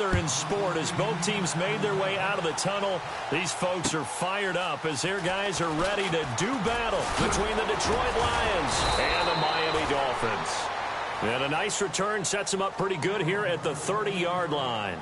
other in sport as both teams made their way out of the tunnel. These folks are fired up as their guys are ready to do battle between the Detroit Lions and the Miami Dolphins. And a nice return sets them up pretty good here at the 30-yard line.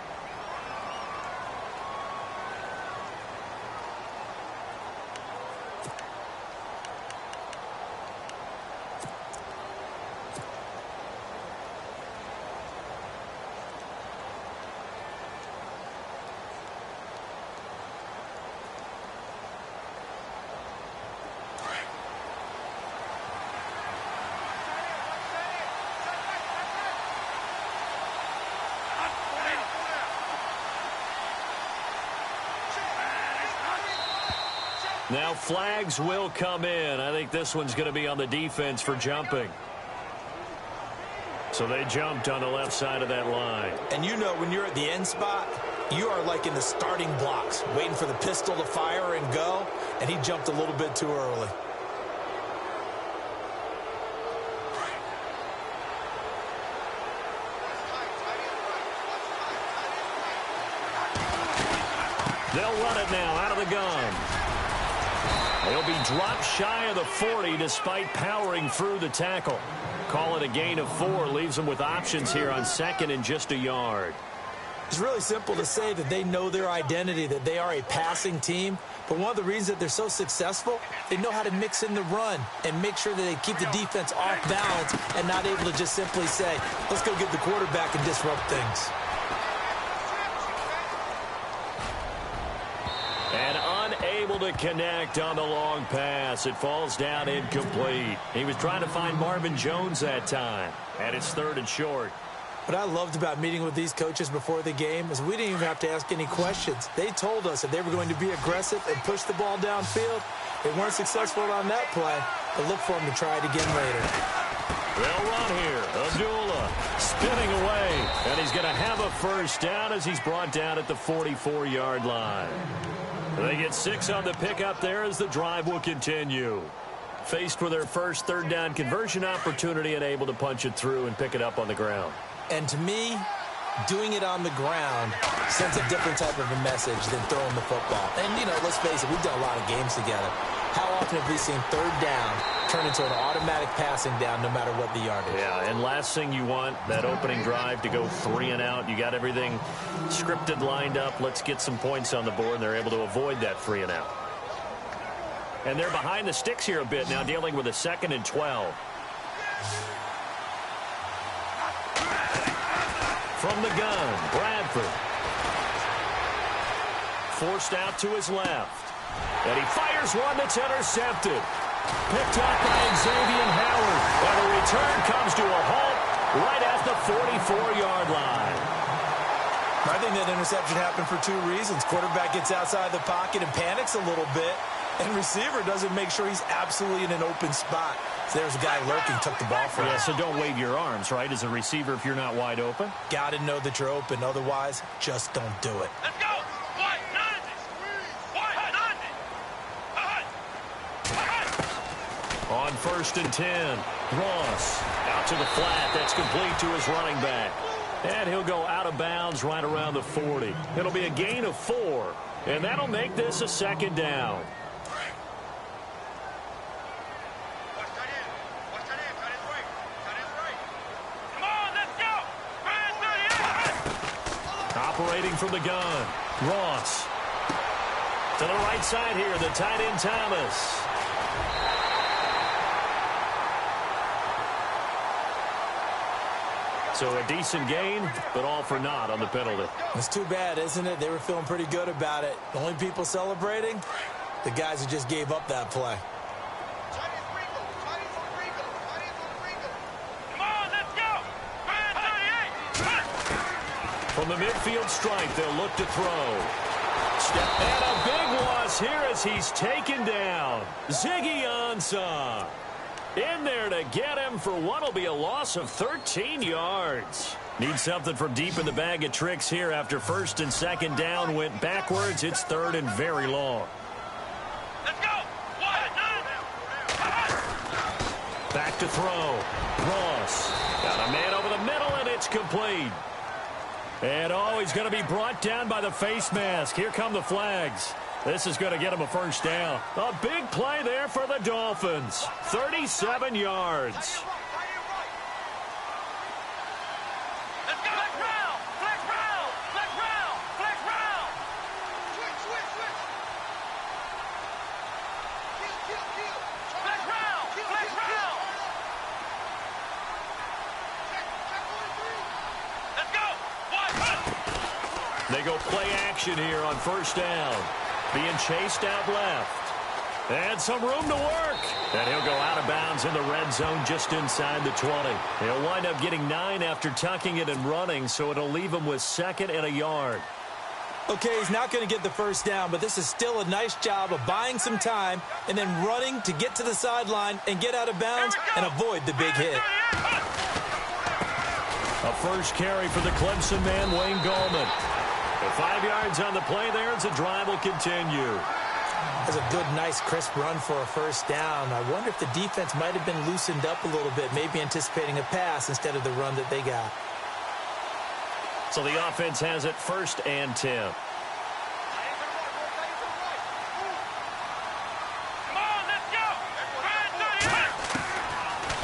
Now flags will come in. I think this one's going to be on the defense for jumping. So they jumped on the left side of that line. And you know when you're at the end spot, you are like in the starting blocks, waiting for the pistol to fire and go, and he jumped a little bit too early. They'll run it now out of the gun. He'll be dropped shy of the 40 despite powering through the tackle. Call it a gain of 4. Leaves them with options here on second and just a yard. It's really simple to say that they know their identity, that they are a passing team. But one of the reasons that they're so successful, they know how to mix in the run and make sure that they keep the defense off balance and not able to just simply say, let's go get the quarterback and disrupt things. And unable to connect on the long pass. It falls down incomplete. He was trying to find Marvin Jones that time. And it's 3rd and short. What I loved about meeting with these coaches before the game is we didn't even have to ask any questions. They told us that they were going to be aggressive and push the ball downfield. They weren't successful on that play, but look for them to try it again later. They'll run here. Abdullah spinning away. And he's going to have a first down as he's brought down at the 44-yard line. They get 6 on the pickup there as the drive will continue. Faced with their first 3rd down conversion opportunity and able to punch it through and pick it up on the ground. And to me, doing it on the ground sends a different type of a message than throwing the football. And, you know, let's face it, we've done a lot of games together. How often have we seen 3rd down turn into an automatic passing down no matter what the yardage? Yeah, and last thing you want, that opening drive to go 3 and out. You got everything scripted, lined up. Let's get some points on the board, and they're able to avoid that 3 and out. And they're behind the sticks here a bit now, dealing with a 2nd and 12. From the gun, Bradford. Forced out to his left. And he fires one that's intercepted. Picked up by Xavier Howard. And the return comes to a halt right at the 44-yard line. I think that interception happened for 2 reasons. Quarterback gets outside the pocket and panics a little bit. And receiver doesn't make sure he's absolutely in an open spot. So there's a guy lurking, took the ball from him. Yeah, so don't wave your arms, right, as a receiver if you're not wide open. Got to know that you're open. Otherwise, just don't do it. Let's go. On 1st and 10, Ross out to the flat. That's complete to his running back. And he'll go out of bounds right around the 40. It'll be a gain of 4, and that'll make this a 2nd down. Operating from the gun, Ross. To the right side here, the tight end Thomas. So a decent gain, but all for naught on the penalty. It's too bad, isn't it? They were feeling pretty good about it. The only people celebrating, the guys who just gave up that play. From the midfield stripe, they'll look to throw. Step and a big loss here as he's taken down. Ziggy Ansah in there to get him for what will be a loss of 13 yards. Need something from deep in the bag of tricks here after 1st and 2nd down went backwards. It's 3rd and very long. Let's go. Back to throw. Ross got a man over the middle, and it's complete. And, he's going to be brought down by the face mask. Here come the flags. This is going to get him a first down. A big play there for the Dolphins. 37 yards. They go play action here on first down. Being chased out left. And some room to work. And he'll go out of bounds in the red zone just inside the 20. He'll wind up getting 9 after tucking it and running, so it'll leave him with 2nd and a yard. Okay, he's not going to get the first down, but this is still a nice job of buying some time and then running to get to the sideline and get out of bounds and avoid the big hit. A first carry for the Clemson man, Wayne Gallman. 5 yards on the play there as the drive will continue. That's a good, nice, crisp run for a first down. I wonder if the defense might have been loosened up a little bit, maybe anticipating a pass instead of the run that they got. So the offense has it 1st and 10.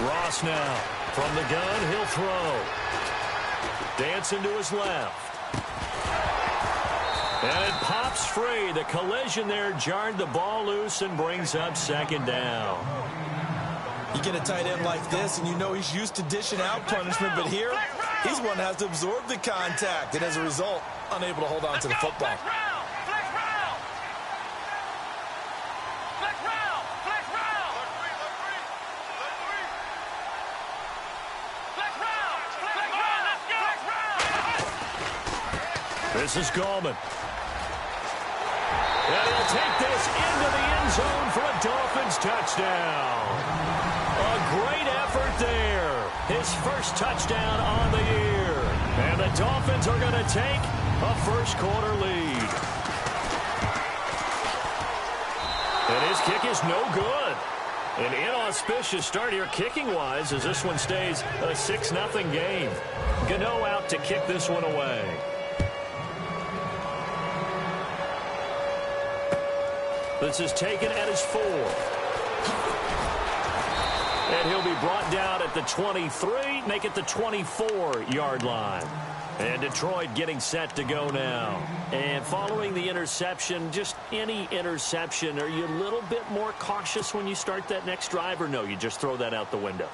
Ross now from the gun, he'll throw. Dancing to his left. And it pops free. The collision there jarred the ball loose and brings up 2nd down. You get a tight end like this, and you know he's used to dishing out punishment, but here, he's one that has to absorb the contact, and as a result, unable to hold on to the football. This is Gallman. And he'll take this into the end zone for a Dolphins touchdown. A great effort there. His first touchdown on the year. And the Dolphins are going to take a first-quarter lead. And his kick is no good. An inauspicious start here kicking-wise as this one stays a 6-0 game. Gano out to kick this one away. This is taken at his 4. And he'll be brought down at the 23, make it the 24-yard line. And Detroit getting set to go now. And following the interception, just any interception, are you a little bit more cautious when you start that next drive, or no, you just throw that out the window?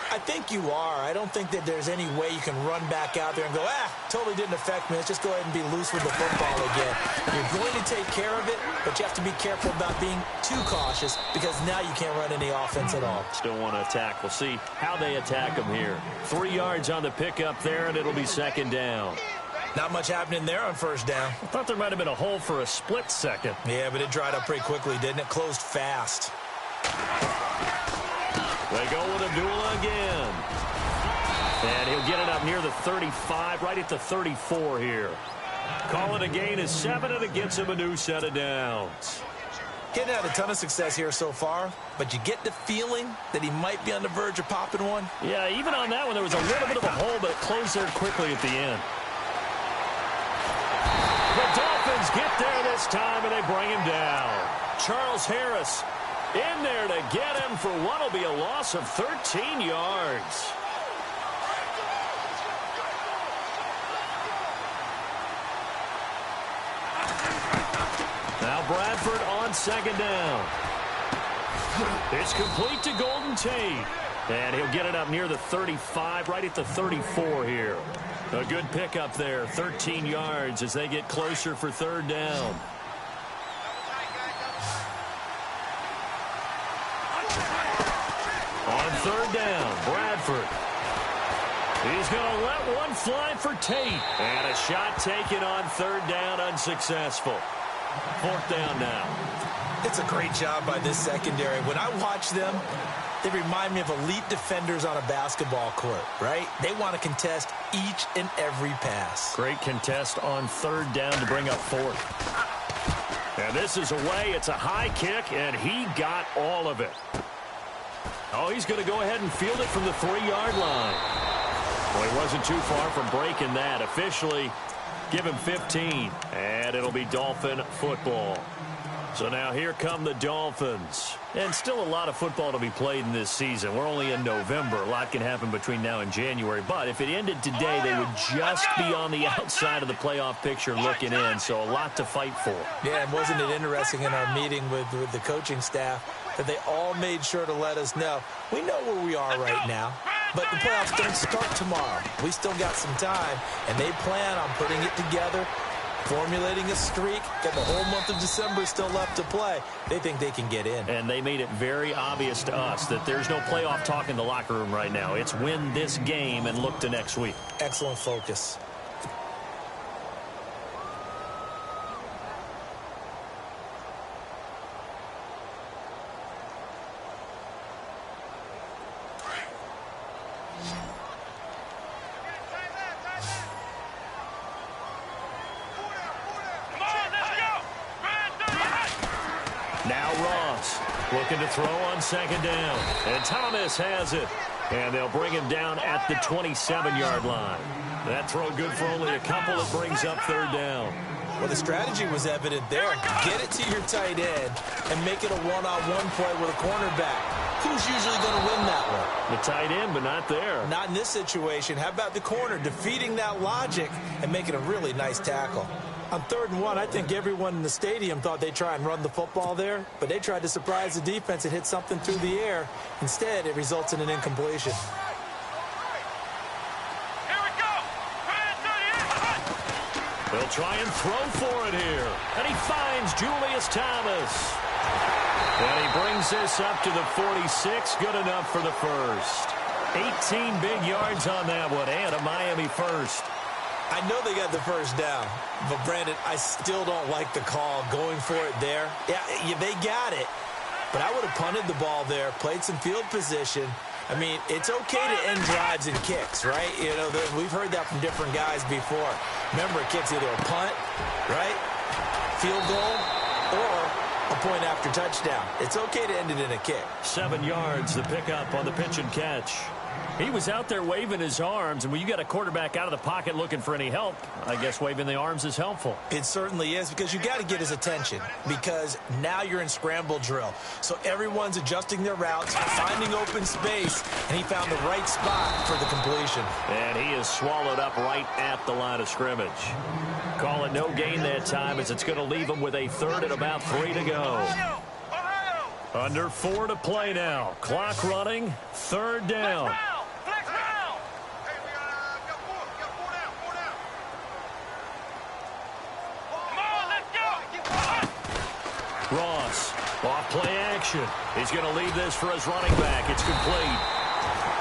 I think you are. I don't think that there's any way you can run back out there and go, totally didn't affect me. Let's just go ahead and be loose with the football again. You're going to take care of it, but you have to be careful about being too cautious because now you can't run any offense at all. Still want to attack. We'll see how they attack him here. 3 yards on the pickup there, and it'll be 2nd down. Not much happening there on first down. I thought there might have been a hole for a split second. Yeah, but it dried up pretty quickly, didn't it? Closed fast. They go with Abdullah again. And he'll get it up near the 35, right at the 34 here. Call it a gain of 7, and it gets him a new set of downs. Getting had a ton of success here so far, but you get the feeling that he might be on the verge of popping one. Yeah, even on that one, there was a little bit of a hole, but it closed there quickly at the end. The Dolphins get there this time, and they bring him down. Charles Harris in there to get him for what will be a loss of 13 yards. Now Bradford on 2nd down. It's complete to Golden Tate. And he'll get it up near the 35, right at the 34 here. A good pickup there, 13 yards as they get closer for 3rd down. On 3rd down, Bradford. He's going to let one fly for Tate. And a shot taken on 3rd down, unsuccessful. 4th down now. It's a great job by this secondary. When I watch them, they remind me of elite defenders on a basketball court, right? They want to contest each and every pass. Great contest on 3rd down to bring up 4th. And this is away. It's a high kick, and he got all of it. Oh, he's going to go ahead and field it from the 3-yard line. Well, he wasn't too far from breaking that. Officially, give him 15, and it'll be Dolphin football. So now here come the Dolphins. And still a lot of football to be played in this season. We're only in November. A lot can happen between now and January. But if it ended today, they would just be on the outside of the playoff picture looking in. So a lot to fight for. Yeah, and wasn't it interesting in our meeting with the coaching staff that they all made sure to let us know, we know where we are right now, but the playoffs don't start tomorrow. We still got some time, and they plan on putting it together, formulating a streak, got the whole month of December still left to play. They think they can get in. And they made it very obvious to us that there's no playoff talk in the locker room right now. It's win this game and look to next week. Excellent focus. Looking to throw on second down. And Thomas has it. And they'll bring him down at the 27-yard line. That throw good for only a couple. It brings up third down. Well, the strategy was evident there. Get it to your tight end and make it a one-on-one play with a cornerback. Who's usually going to win that one? The tight end, but not there. Not in this situation. How about the corner defeating that logic and making a really nice tackle? On 3rd and 1, I think everyone in the stadium thought they'd try and run the football there, but they tried to surprise the defense and hit something through the air. Instead, it results in an incompletion. Here we go. They'll try and throw for it here. And he finds Julius Thomas. And he brings this up to the 46. Good enough for the first. 18 big yards on that one, and a Miami first. I know they got the first down, but, Brandon, I still don't like the call going for it there. Yeah, they got it, but I would have punted the ball there, played some field position. I mean, it's okay to end drives and kicks, right? You know, we've heard that from different guys before. Remember, a kick's either a punt, right, field goal, or a point after touchdown. It's okay to end it in a kick. 7 yards, the pickup on the pitch and catch. He was out there waving his arms, and when you got a quarterback out of the pocket looking for any help, I guess waving the arms is helpful. It certainly is, because you got to get his attention, because now you're in scramble drill. So everyone's adjusting their routes, finding open space, and he found the right spot for the completion. And he is swallowed up right at the line of scrimmage. Call it no gain that time, as it's going to leave him with a 3rd and about 3 to go. Under 4 to play now. Clock running, 3rd down. Ross, off play action. He's going to leave this for his running back. It's complete.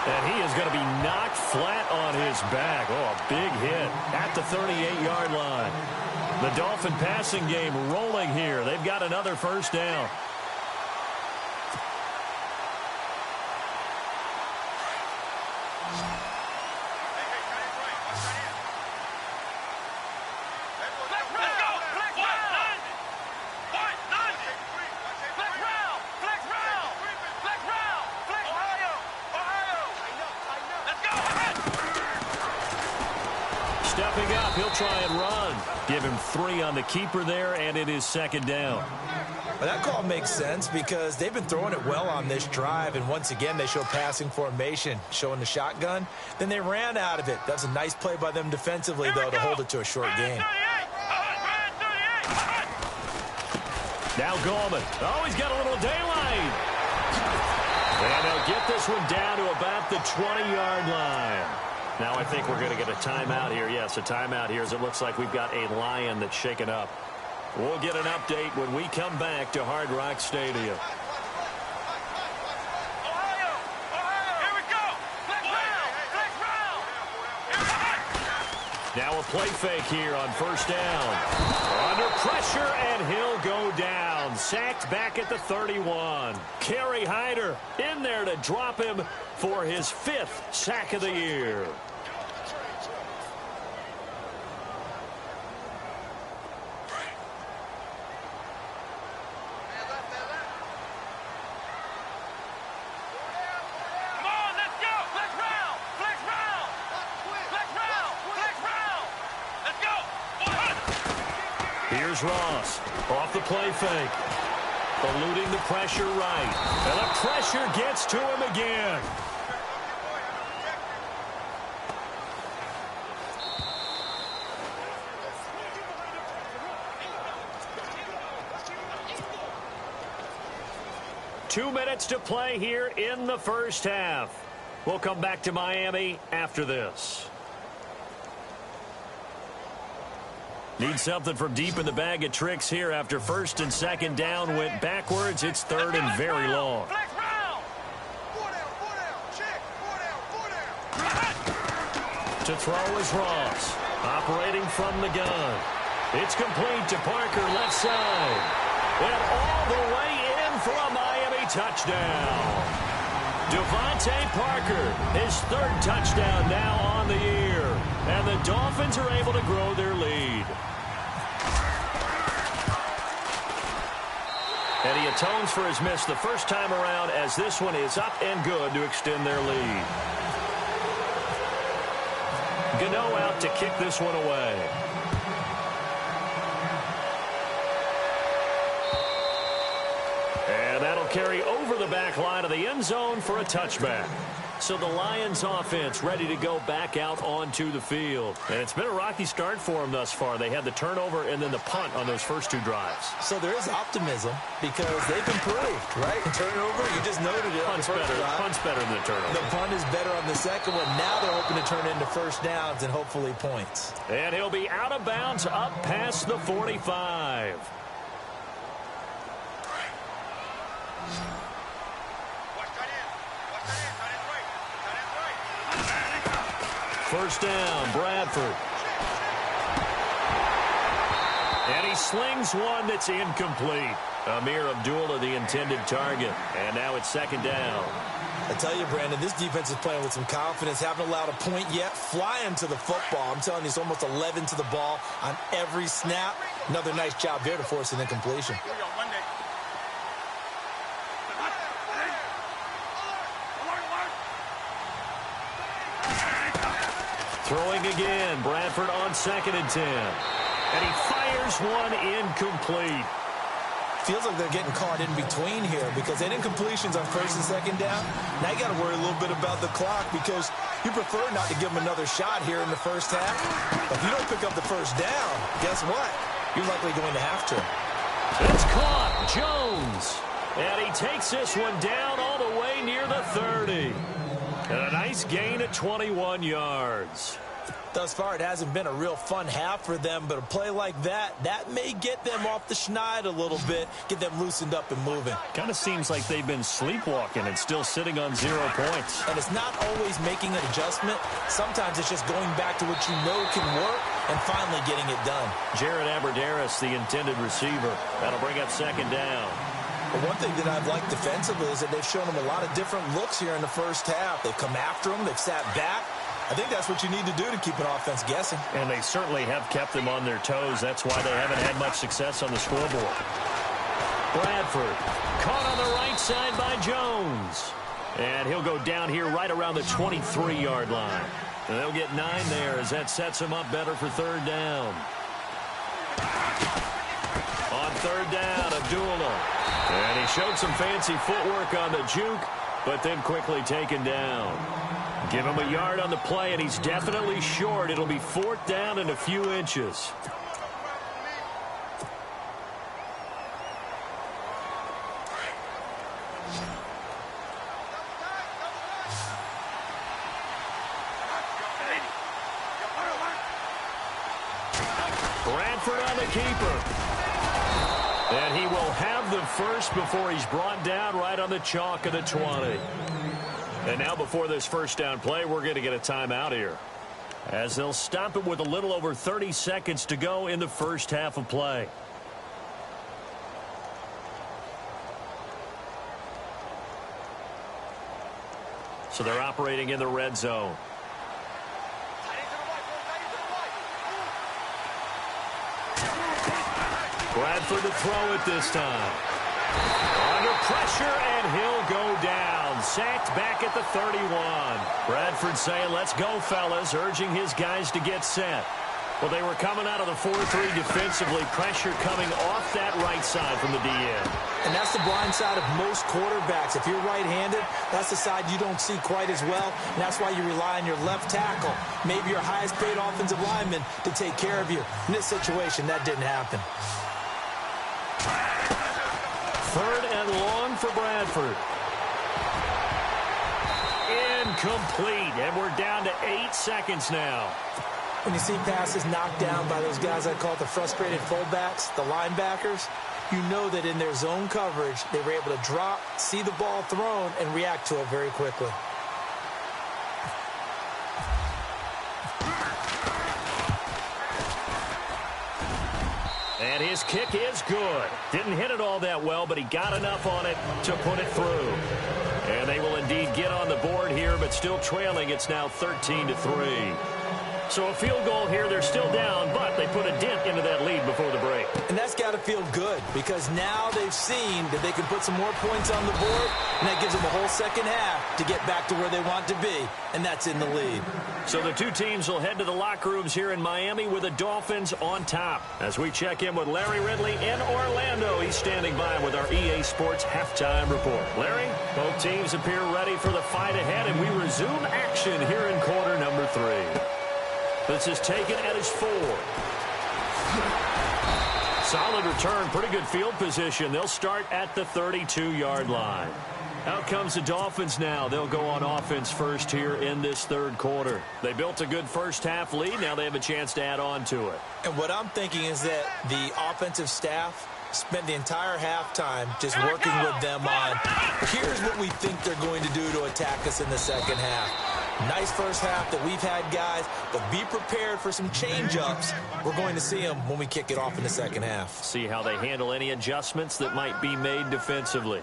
And he is going to be knocked flat on his back. Oh, a big hit at the 38-yard line. The Dolphin passing game rolling here. They've got another first down. Stepping up, he'll try and run. Give him 3 on the keeper there, and it is 2nd down. Well, that call makes sense because they've been throwing it well on this drive, and once again they show passing formation, showing the shotgun. Then they ran out of it. That's a nice play by them defensively, though, to hold it to a short gain. Now Gallman. Oh, he's got a little daylight. And they'll get this one down to about the 20-yard line. Now I think we're going to get a timeout here. Yes, a timeout here, as it looks like we've got a Lion that's shaken up. We'll get an update when we come back to Hard Rock Stadium. Now a play fake here on first down. Under pressure, and he'll go down. Sacked back at the 31. Kerry Hyder in there to drop him for his 5th sack of the year. Here's Ross. Off the play fake. Eluding the pressure right. And the pressure gets to him again. Two minutes to play here in the first half. We'll come back to Miami after this. Need something from deep in the bag of tricks here after first and second down went backwards. It's third and very long. To throw is Ross. Operating from the gun. It's complete to Parker, left side. And all the way in for a Miami touchdown. Devontae Parker, his third touchdown now on the year. And the Dolphins are able to grow their lead. And he atones for his miss the first time around as this one is up and good to extend their lead. Gano out to kick this one away. And that'll carry over the back line of the end zone for a touchback. So the Lions offense ready to go back out onto the field. And it's been a rocky start for them thus far. They had the turnover and then the punt on those first two drives. So there is optimism because they've improved, right? Turnover, you just noted it. Punt's better than the turnover. The punt is better on the second one. Now they're hoping to turn into first downs and hopefully points. And he'll be out of bounds up past the 45. First down, Bradford. And he slings one that's incomplete. Amir Abdullah, the intended target. And now it's second down. I tell you, Brandon, this defense is playing with some confidence. Haven't allowed a point yet. Flying to the football. I'm telling you, it's almost 11 to the ball on every snap. Another nice job there to force an incompletion. Throwing again, Bradford on 2nd and 10. And he fires one incomplete. Feels like they're getting caught in between here because they didn't completions on first and second down. Now you got to worry a little bit about the clock because you prefer not to give them another shot here in the first half. But if you don't pick up the first down, guess what? You're likely going to have to. It's caught, Jones. And he takes this one down all the way near the 30. And a nice gain at 21 yards. Thus far, it hasn't been a real fun half for them, but a play like that may get them off the schneid a little bit, get them loosened up and moving. Kind of seems like they've been sleepwalking and still sitting on 0 points. And it's not always making an adjustment. Sometimes it's just going back to what you know can work and finally getting it done. Jared Aberdarius, the intended receiver. That'll bring up second down. But one thing that I've liked defensively is that they've shown them a lot of different looks here in the first half. They've come after them. They've sat back. I think that's what you need to do to keep an offense guessing. And they certainly have kept them on their toes. That's why they haven't had much success on the scoreboard. Bradford caught on the right side by Jones. And he'll go down here right around the 23-yard line. And they'll get 9 there as that sets them up better for third down. On third down, Abdullah. And he showed some fancy footwork on the juke, but then quickly taken down. Give him a yard on the play, and he's definitely short. It'll be 4th down and a few inches. Bradford on the keeper. And he will have the first before he's brought down right on the chalk of the 20. And now before this first down play, we're going to get a timeout here, as they'll stop it with a little over 30 seconds to go in the first half of play. So they're operating in the red zone. Bradford to throw it this time. Under pressure, and he'll go down. Sacked back at the 31. Bradford saying, let's go, fellas, urging his guys to get set. Well, they were coming out of the 4-3 defensively. Pressure coming off that right side from the DN. And that's the blind side of most quarterbacks. If you're right-handed, that's the side you don't see quite as well. And that's why you rely on your left tackle, maybe your highest-paid offensive lineman, to take care of you. In this situation, that didn't happen. 3rd and long for Bradford. Incomplete, and we're down to 8 seconds now. When you see passes knocked down by those guys I call the frustrated fullbacks, the linebackers, you know that in their zone coverage, they were able to drop, see the ball thrown, and react to it very quickly. And his kick is good. Didn't hit it all that well, but he got enough on it to put it through. And they will indeed get on the board here, but still trailing. It's now 13-3. So a field goal here, they're still down, but they put a dent into that lead before the break. And that's got to feel good because now they've seen that they can put some more points on the board, and that gives them a whole second half to get back to where they want to be, and that's in the lead. So the two teams will head to the locker rooms here in Miami with the Dolphins on top. As we check in with Larry Ridley in Orlando, he's standing by with our EA Sports halftime report. Larry, both teams appear ready for the fight ahead, and we resume action here in quarter number 3. This is taken at his 4. Solid return, pretty good field position. They'll start at the 32-yard line. Out comes the Dolphins now. They'll go on offense first here in this 3rd quarter. They built a good first-half lead. Now they have a chance to add on to it. And what I'm thinking is that the offensive staff spent the entire halftime just working with them on, here's what we think they're going to do to attack us in the second half. Nice first half that we've had, guys, but be prepared for some change-ups. We're going to see them when we kick it off in the second half. See how they handle any adjustments that might be made defensively.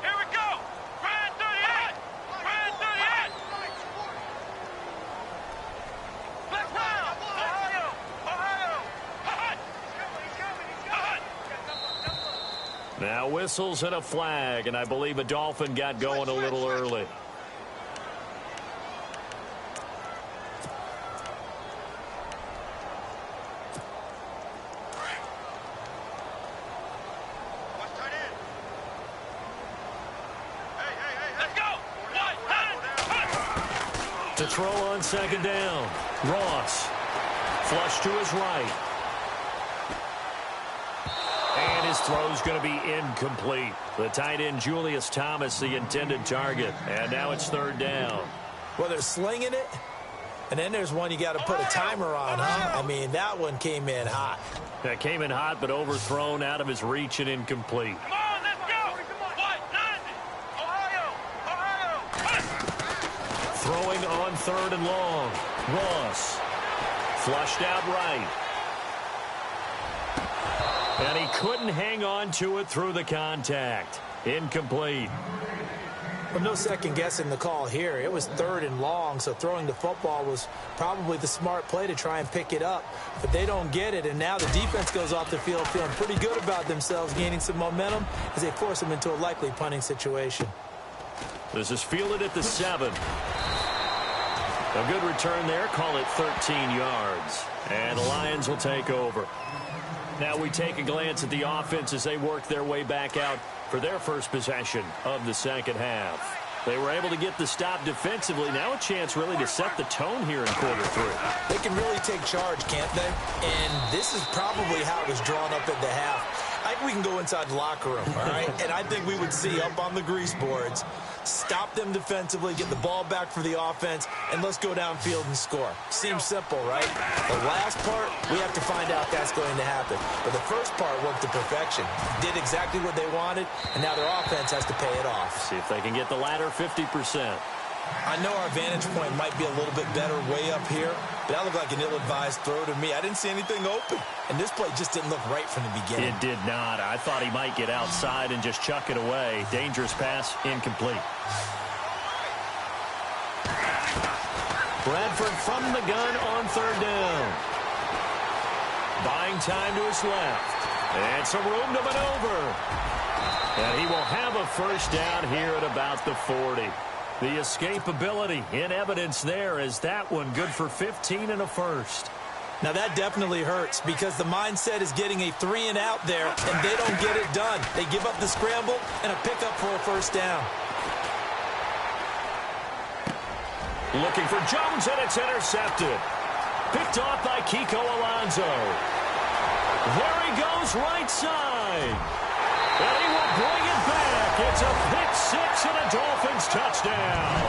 Here we go. Grand 38. Grand 38. Left round. Ohio. Ohio. Hot. Now whistles and a flag, and I believe a Dolphin got going a little early. To throw on second down. Ross. Flush to his right. And his throw's going to be incomplete. The tight end, Julius Thomas, the intended target. And now it's 3rd down. Well, they're slinging it. And then there's one you got to put a timer on, huh? I mean, that one came in hot. That came in hot, but overthrown, out of his reach, and incomplete. Come on, let's go. What? 90. Ohio. Ohio. Throwing on 3rd and long. Ross. Flushed out right. And he couldn't hang on to it through the contact. Incomplete. Well, no second guessing the call here. It was 3rd and long, so throwing the football was probably the smart play to try and pick it up. But they don't get it, and now the defense goes off the field feeling pretty good about themselves, gaining some momentum as they force them into a likely punting situation. This is fielded at the 7. A good return there. Call it 13 yards. And the Lions will take over. Now we take a glance at the offense as they work their way back out for their first possession of the second half. They were able to get the stop defensively. Now a chance really to set the tone here in quarter 3. They can really take charge, can't they? And this is probably how it was drawn up at the half. I think we can go inside the locker room, all right? And I think we would see up on the grease boards, stop them defensively, get the ball back for the offense, and let's go downfield and score. Seems simple, right? The last part, we have to find out if that's going to happen. But the first part worked to perfection. Did exactly what they wanted, and now their offense has to pay it off. See if they can get the latter 50%. I know our vantage point might be a little bit better way up here, but that looked like an ill-advised throw to me. I didn't see anything open, and this play just didn't look right from the beginning. It did not. I thought he might get outside and just chuck it away. Dangerous pass, incomplete. Bradford from the gun on 3rd down. Buying time to his left. And some room to maneuver. And he will have a first down here at about the 40. The escapability in evidence there as that one good for 15 and a first. Now that definitely hurts because the mindset is getting a 3 and out there, and they don't get it done. They give up the scramble and a pickup for a first down. Looking for Jones, and it's intercepted. Picked off by Kiko Alonso. There he goes right side. And he will bring it back. It's a pick six and a Dolphins touchdown.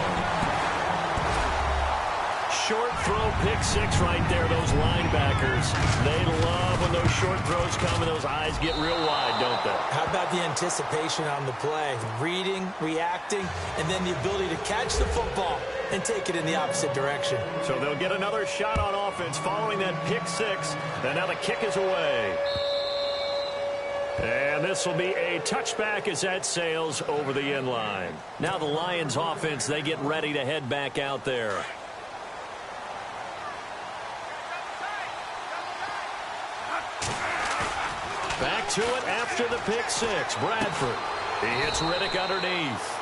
Short throw pick six right there, those linebackers. They love when those short throws come and those eyes get real wide, don't they? How about the anticipation on the play? Reading, reacting, and then the ability to catch the football and take it in the opposite direction. So they'll get another shot on offense following that pick six. And now the kick is away. And this will be a touchback as that sails over the end line. Now the Lions offense, they get ready to head back out there. Back to it after the pick six. Bradford. He hits Riddick underneath.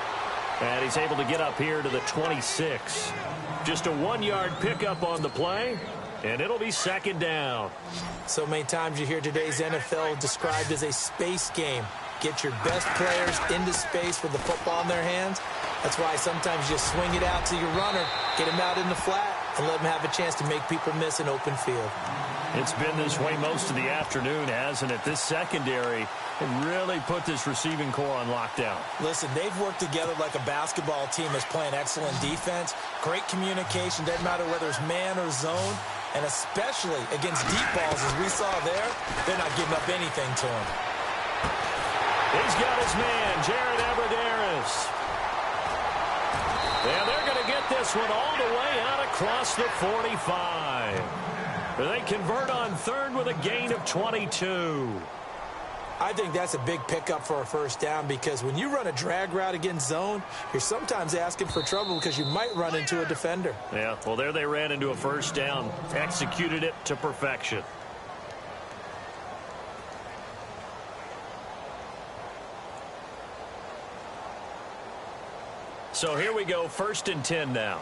And he's able to get up here to the 26. Just a 1-yard pickup on the play. And it'll be second down. So many times you hear today's NFL described as a space game. Get your best players into space with the football in their hands. That's why sometimes you swing it out to your runner, get him out in the flat, and let him have a chance to make people miss an open field. It's been this way most of the afternoon, hasn't it? This secondary really put this receiving core on lockdown. Listen, they've worked together like a basketball team that's playing excellent defense. Great communication, doesn't matter whether it's man or zone. And especially against deep balls, as we saw there, they're not giving up anything to him. He's got his man, Jared Abbrederis. And they're going to get this one all the way out across the 45. They convert on third with a gain of 22. I think that's a big pickup for a first down because when you run a drag route against zone, you're sometimes asking for trouble because you might run into a defender. Yeah, well, there they ran into a first down, executed it to perfection. So here we go, 1st and 10 now.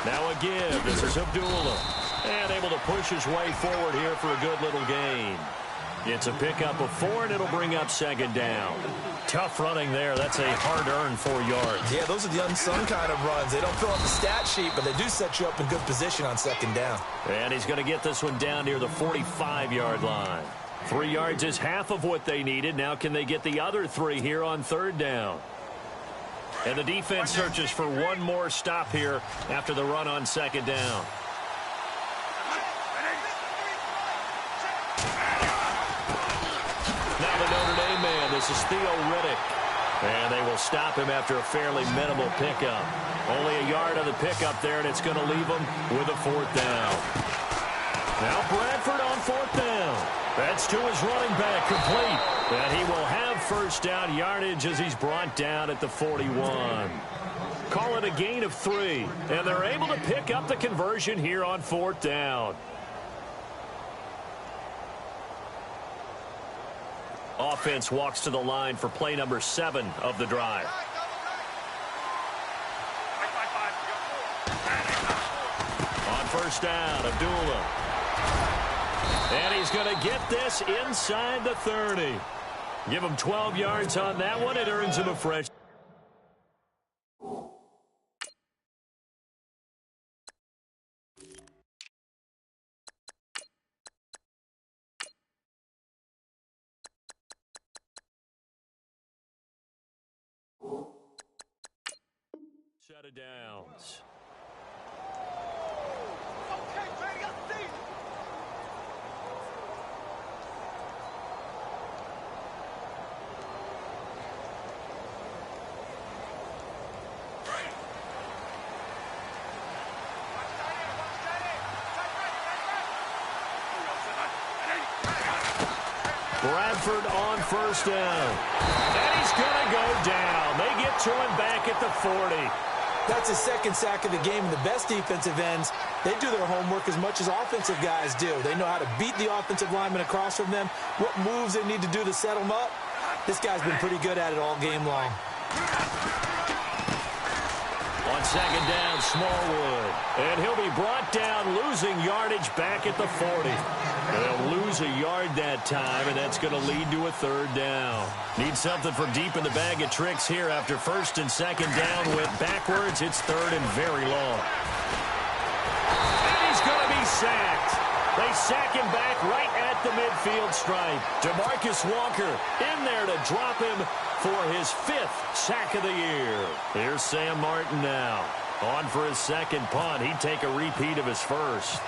Now a give. This is Abdullah. And able to push his way forward here for a good little gain. It's a pickup of 4, and it'll bring up second down. Tough running there. That's a hard-earned 4 yards. Yeah, those are the unsung kind of runs. They don't fill out the stat sheet, but they do set you up in good position on second down. And he's going to get this one down near the 45-yard line. 3 yards is half of what they needed. Now can they get the other 3 here on third down? And the defense searches for one more stop here after the run on second down. Now the Notre Dame man, this is Theo Riddick. And they will stop him after a fairly minimal pickup. Only a yard on the pickup there, and it's going to leave him with a 4th down. Now Bradford on 4th down. That's to his running back, complete. And he will have first down yardage as he's brought down at the 41. Call it a gain of 3. And they're able to pick up the conversion here on 4th down. Offense walks to the line for play number 7 of the drive. On first down, Abdullah. And he's going to get this inside the 30. Give him 12 yards on that one. It earns him a fresh. Set of downs. Bradford on first down. And he's going to go down. They get to him back at the 40. That's his second sack of the game, and the best defensive ends, they do their homework as much as offensive guys do. They know how to beat the offensive lineman across from them, what moves they need to do to set them up. This guy's been pretty good at it all game long. On second down, Smallwood. And he'll be brought down, losing yardage back at the 40. They'll lose a yard that time, and that's going to lead to a third down. Need something for deep in the bag of tricks here after first and second down. Went backwards. It's third and very long. And he's going to be sacked. They sack him back right at the midfield stripe. DeMarcus Walker in there to drop him for his 5th sack of the year. Here's Sam Martin now. On for his second punt. He'd take a repeat of his first.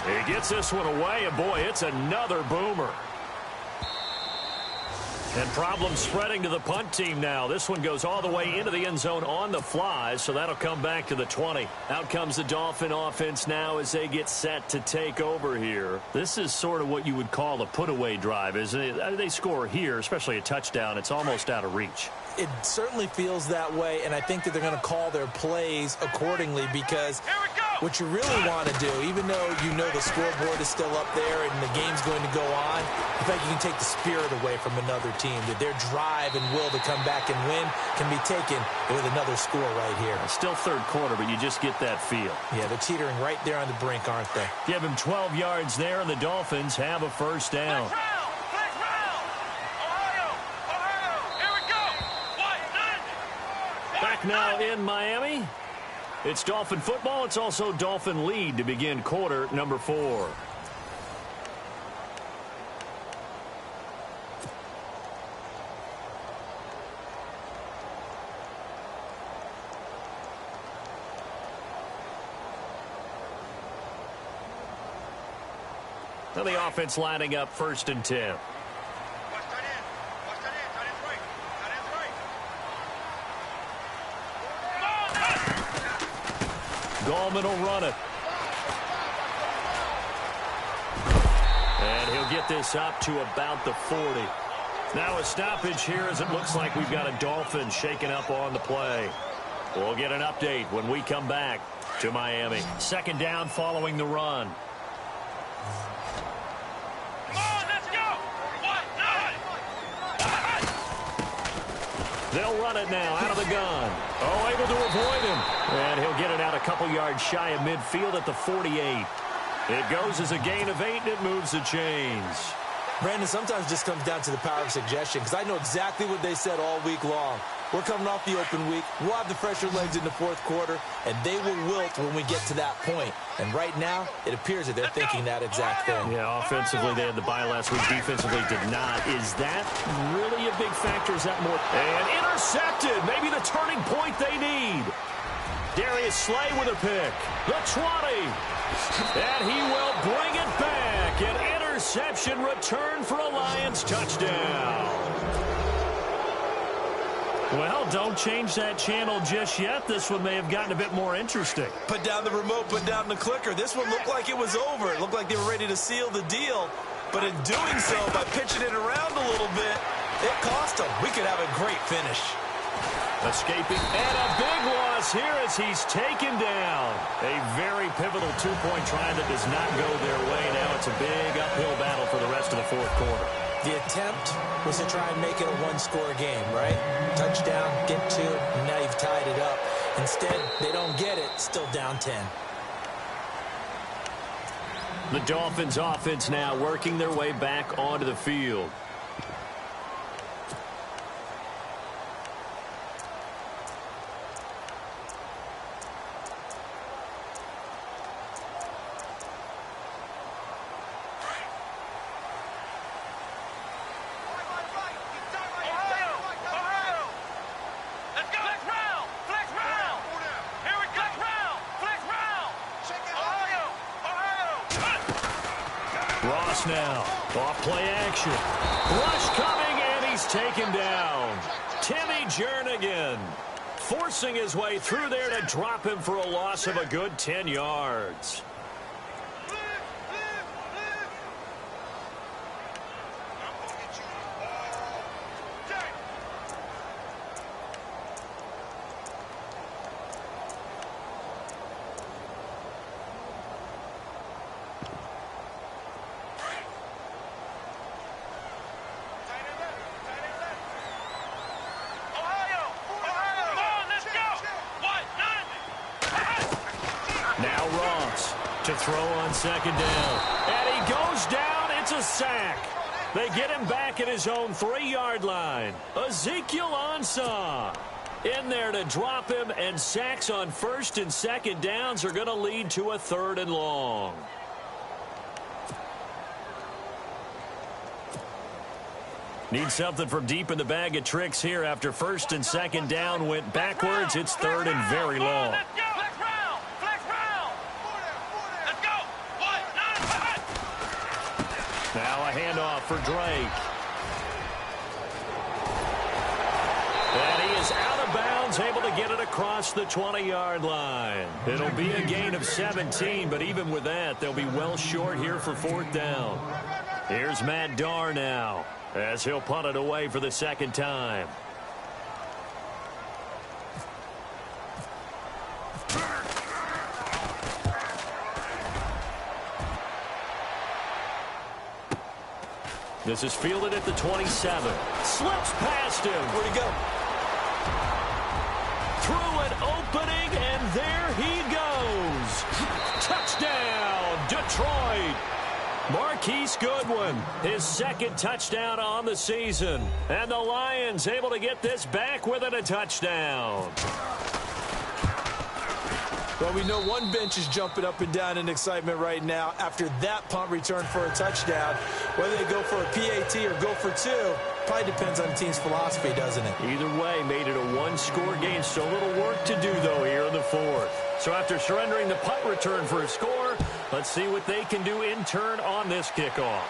He gets this one away, and boy, it's another boomer. And problems spreading to the punt team now. This one goes all the way into the end zone on the fly, so that'll come back to the 20. Out comes the Dolphin offense now as they get set to take over here. This is sort of what you would call a put-away drive, isn't it? They score here, especially a touchdown. It's almost out of reach. It certainly feels that way, and I think that they're going to call their plays accordingly because what you really want to do, even though you know the scoreboard is still up there and the game's going to go on, I think you can take the spirit away from another team, that their drive and will to come back and win can be taken with another score right here. Still third quarter, but you just get that feel. Yeah, they're teetering right there on the brink, aren't they? Give him 12 yards there, and the Dolphins have a first down. Back now in Miami. It's Dolphin football. It's also Dolphin lead to begin quarter number 4. Now the offense lining up first and 10. Gallman will run it. And he'll get this up to about the 40. Now a stoppage here as it looks like we've got a Dolphin shaking up on the play. We'll get an update when we come back to Miami. Second down following the run. They'll run it now out of the gun. Oh, able to avoid him. And he'll get it out a couple yards shy of midfield at the 48. It goes as a gain of 8, and it moves the chains. Brandon, sometimes just comes down to the power of suggestion because I know exactly what they said all week long. We're coming off the open week. We'll have the fresher legs in the fourth quarter, and they will wilt when we get to that point. And right now, it appears that they're thinking that exact thing. Yeah, offensively, they had the bye last week. Defensively, did not. Is that really a big factor? Is that more? And intercepted. Maybe the turning point they need. Darius Slay with a pick. The 20. And he will bring it back. An interception return for a Lions touchdown. Well, don't change that channel just yet. This one may have gotten a bit more interesting. Put down the remote, put down the clicker. This one looked like it was over. It looked like they were ready to seal the deal. But in doing so, by pitching it around a little bit, it cost them. We could have a great finish. Escaping, and a big loss here as he's taken down. A very pivotal two-point try that does not go their way. Now it's a big uphill battle for the rest of the fourth quarter. The attempt was to try and make it a one-score game, right? Touchdown, get 2, and now you've tied it up. Instead, they don't get it, still down 10. The Dolphins offense now working their way back onto the field. Now, off play action. Rush coming, and he's taken down. Timmy Jernigan forcing his way through there to drop him for a loss of a good 10 yards. Now Ross to throw on second down. And he goes down. It's a sack. They get him back at his own 3-yard line. Ezekiel Ansah in there to drop him, and sacks on first and second downs are going to lead to a 3rd and long. Need something from deep in the bag of tricks here after first and second down went backwards. It's 3rd and very long. Let's go. Flex round. Flex round. Let's go. 1, 9, Now a handoff for Drake. And he is out of bounds, able to get it across the 20-yard line. It'll be a gain of 17, but even with that, they'll be well short here for 4th down. Here's Matt Darr now, as he'll punt it away for the second time. This is fielded at the 27. Slips past him. Where'd he go? Through an opening, and there he goes. Touchdown, Detroit. Marquise Goodwin, his 2nd touchdown on the season. And the Lions able to get this back within a touchdown. Well, we know one bench is jumping up and down in excitement right now after that punt return for a touchdown. Whether they go for a PAT or go for 2, probably depends on the team's philosophy, doesn't it? Either way, made it a 1-score game. Still a little work to do, though, here in the 4th. So after surrendering the punt return for a score, let's see what they can do in turn on this kickoff.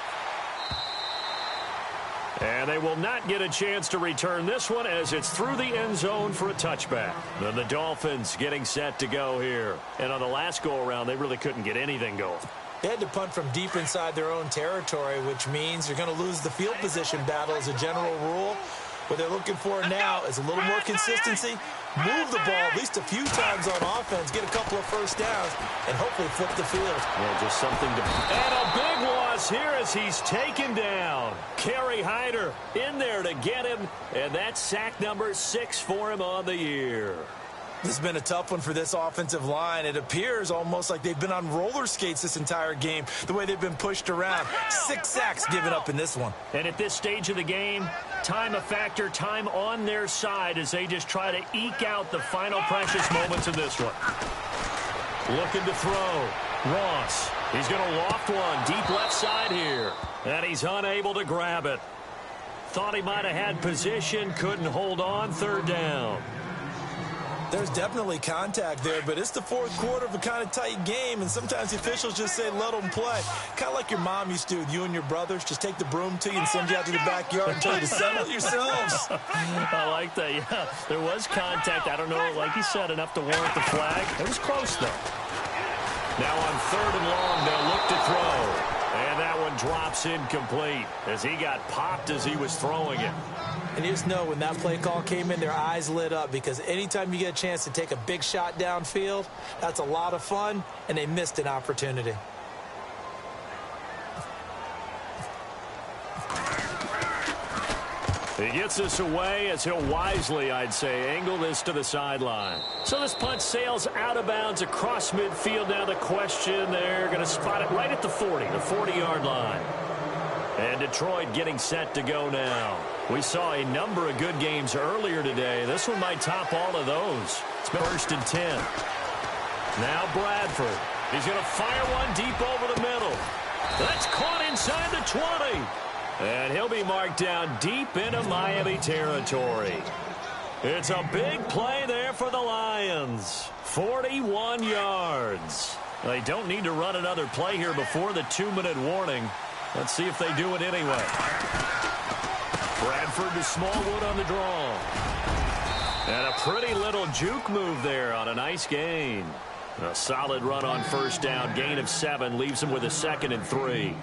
And they will not get a chance to return this one as it's through the end zone for a touchback. Then the Dolphins getting set to go here. And on the last go-around, they really couldn't get anything going. They had to punt from deep inside their own territory, which means you're going to lose the field position battle as a general rule. What they're looking for now is a little more consistency, move the ball at least a few times on offense, get a couple of first downs, and hopefully flip the field. Yeah, just something to... And a big loss here as he's taken down. Kerry Hyder in there to get him, and that's sack number 6 for him on the year. This has been a tough one for this offensive line. It appears almost like they've been on roller skates this entire game, the way they've been pushed around. 6 sacks given up in this one. And at this stage of the game, time a factor, time on their side as they just try to eke out the final precious moments of this one. Looking to throw. Ross, he's going to loft one deep left side here. And he's unable to grab it. Thought he might have had position, couldn't hold on, 3rd down. There's definitely contact there, but it's the 4th quarter of a kind of tight game, and sometimes the officials just say, let them play. Kind of like your mom used to with you and your brothers. Just take the broom to you and send you out to the backyard and tell you to settle it yourselves. I like that, yeah. There was contact. I don't know, like you said, enough to warrant the flag. It was close, though. Now on 3rd and long, they'll look to throw. And that one drops incomplete as he got popped as he was throwing it. And you just know when that play call came in, their eyes lit up because anytime you get a chance to take a big shot downfield, that's a lot of fun, and they missed an opportunity. He gets this away as he'll wisely, I'd say, angle this to the sideline. So this punt sails out of bounds across midfield. Now the question, they're going to spot it right at the 40, the 40-yard line. And Detroit getting set to go now. We saw a number of good games earlier today. This one might top all of those. It's been 1st and 10. Now Bradford. He's going to fire one deep over the middle. That's caught inside the 20. And he'll be marked down deep into Miami territory. It's a big play there for the Lions. 41 yards. They don't need to run another play here before the 2-minute warning. Let's see if they do it anyway. Bradford to Smallwood on the draw. And a pretty little juke move there on a nice gain. A solid run on 1st down. Gain of 7 leaves him with a 2nd and 3.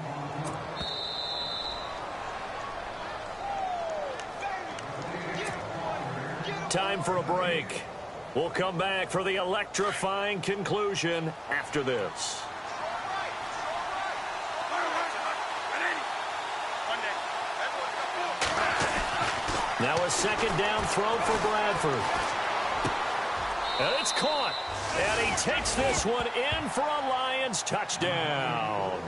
Time for a break. We'll come back for the electrifying conclusion after this. Now a 2nd down throw for Bradford. And it's caught. And he takes this one in for a Lions touchdown.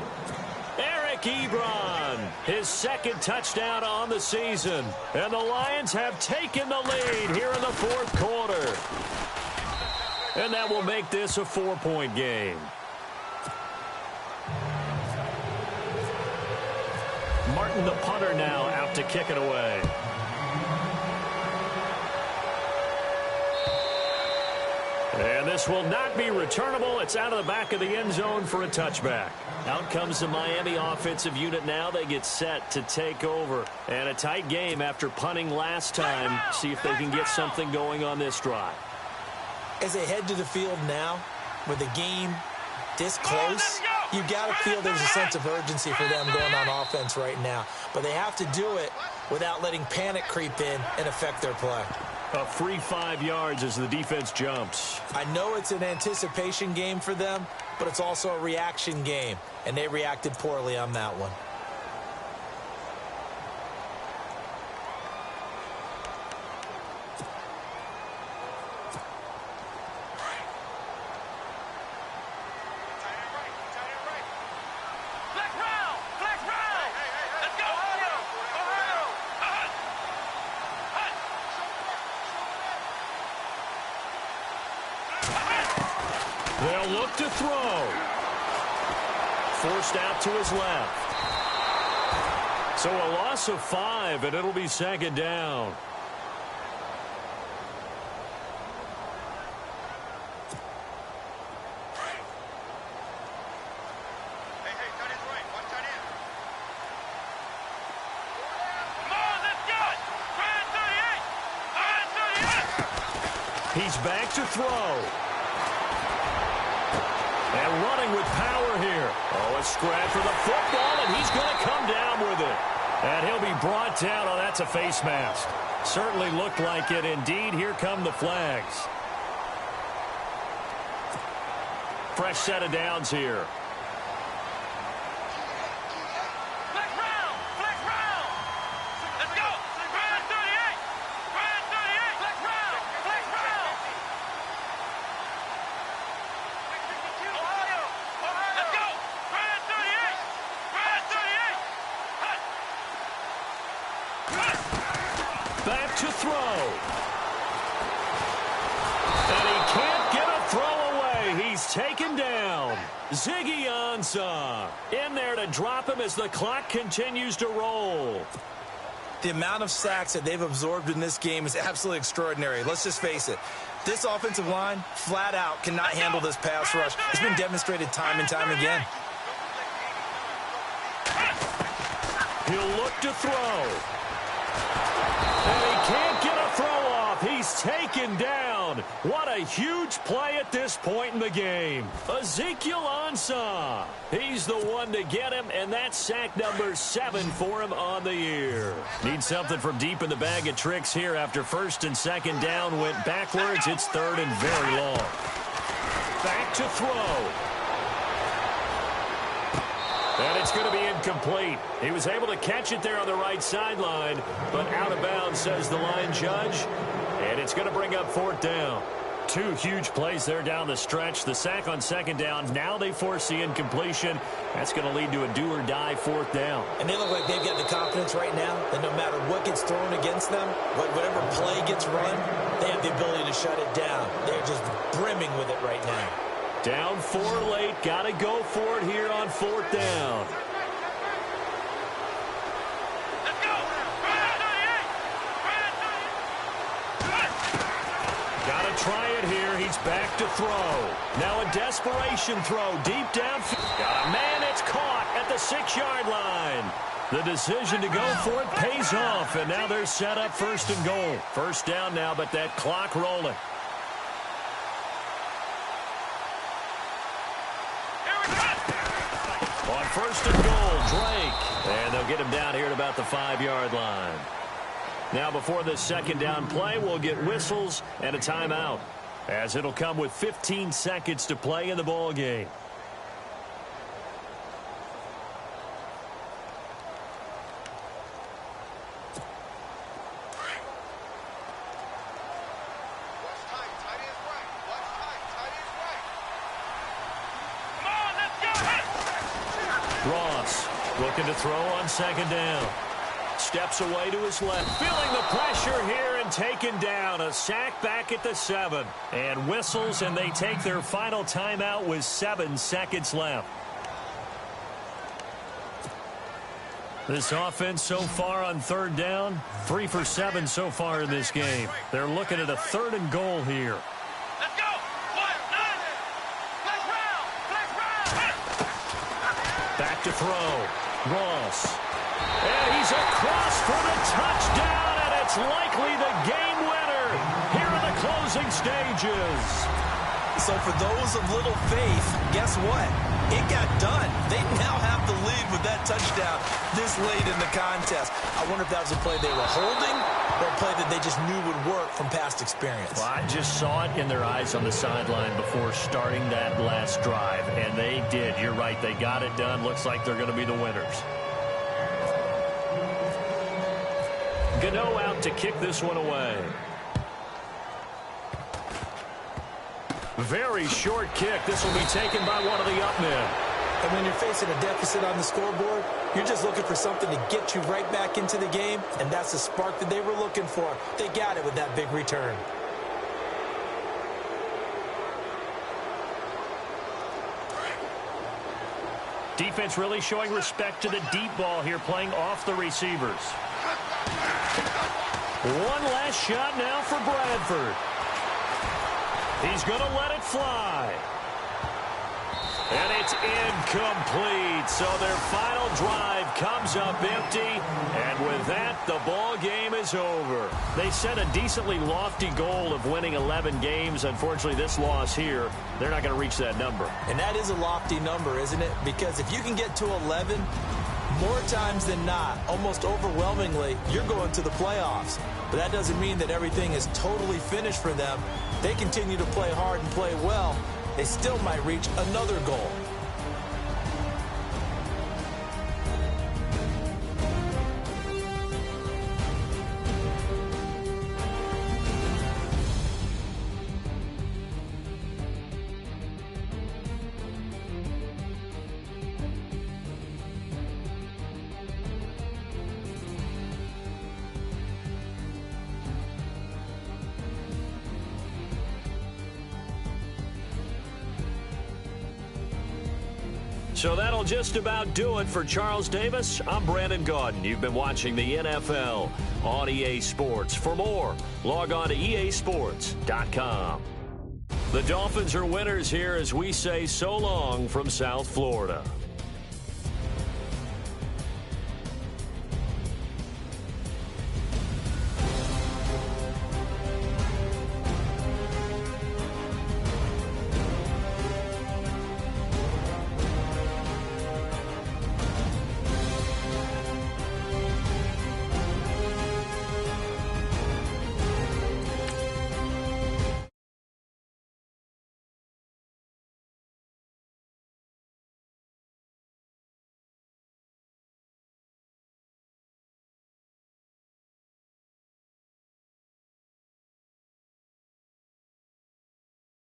Eric Ebron, his second touchdown on the season. And the Lions have taken the lead here in the fourth quarter. And that will make this a 4-point game. Martin, the punter, now out to kick it away. And this will not be returnable. It's out of the back of the end zone for a touchback. Out comes the Miami offensive unit now. They get set to take over. And a tight game after punting last time. See if they can get something going on this drive. As they head to the field now, with the game this close, you've got to feel there's a sense of urgency for them going on offense right now. But they have to do it without letting panic creep in and affect their play. A free 5 yards as the defense jumps. I know it's an anticipation game for them, but it's also a reaction game, and they reacted poorly on that one. They'll look to throw. Forced out to his left. So a loss of 5, and it'll be second down. He's back to throw. And running with power here. Oh, a scrap for the football, and he's going to come down with it. And he'll be brought down. Oh, that's a face mask. Certainly looked like it. Indeed, here come the flags. Fresh set of downs here. Back to throw. And he can't get a throw away. He's taken down. Ziggy Ansah in there to drop him as the clock continues to roll. The amount of sacks that they've absorbed in this game is absolutely extraordinary. Let's just face it. This offensive line, flat out, cannot handle this pass rush. It's been demonstrated time and time again. He'll look to throw. And he can't get a throw off. He's taken down. What a huge play at this point in the game. Ezekiel Ansah. He's the one to get him, and that's sack number 7 for him on the year. Need something from deep in the bag of tricks here after first and second down went backwards. It's third and very long. Back to throw. And it's going to be incomplete. He was able to catch it there on the right sideline, but out of bounds, says the line judge. And it's going to bring up fourth down. 2 huge plays there down the stretch. The sack on second down. Now they force the incompletion. That's going to lead to a do-or-die fourth down. And they look like they've got the confidence right now that no matter what gets thrown against them, whatever play gets run, they have the ability to shut it down. They're just brimming with it right now. Down 4 late. Got to go for it here on fourth down. Got to try it here. He's back to throw. Now a desperation throw deep downfield. Got a man. It's caught at the 6-yard line. The decision to go for it pays off, and now they're set up first and goal. First down now, but that clock rolling. On first and goal, Drake. And they'll get him down here at about the 5-yard line. Now before this second down play, we'll get whistles and a timeout, as it'll come with 15 seconds to play in the ball game. Ross looking to throw on second down. Steps away to his left. Feeling the pressure here and taken down. A sack back at the 7. And whistles, and they take their final timeout with 7 seconds left. This offense so far on third down, 3 for 7 so far in this game. They're looking at a 3rd and goal here. Let's go. Back to throw. Ross. And he's across for the touchdown, and it's likely the game winner here in the closing stages. So for those of little faith, guess what? It got done. They now have the lead with that touchdown this late in the contest. I wonder if that was a play they were holding or a play that they just knew would work from past experience. Well, I just saw it in their eyes on the sideline before starting that last drive, and they did. You're right. They got it done. Looks like they're going to be the winners. Gano out to kick this one away. Very short kick. This will be taken by one of the up men. And when you're facing a deficit on the scoreboard, you're just looking for something to get you right back into the game, and that's the spark that they were looking for. They got it with that big return. Defense really showing respect to the deep ball here, playing off the receivers. One last shot now for Bradford. He's going to let it fly. And it's incomplete. So their final drive comes up empty. And with that, the ball game is over. They set a decently lofty goal of winning 11 games. Unfortunately, this loss here, they're not going to reach that number. And that is a lofty number, isn't it? Because if you can get to 11, more times than not, almost overwhelmingly, you're going to the playoffs. But that doesn't mean that everything is totally finished for them. They continue to play hard and play well. They still might reach another goal. So that'll just about do it for Charles Davis. I'm Brandon Gaudin. You've been watching the NFL on EA Sports. For more, log on to easports.com. The Dolphins are winners here as we say so long from South Florida.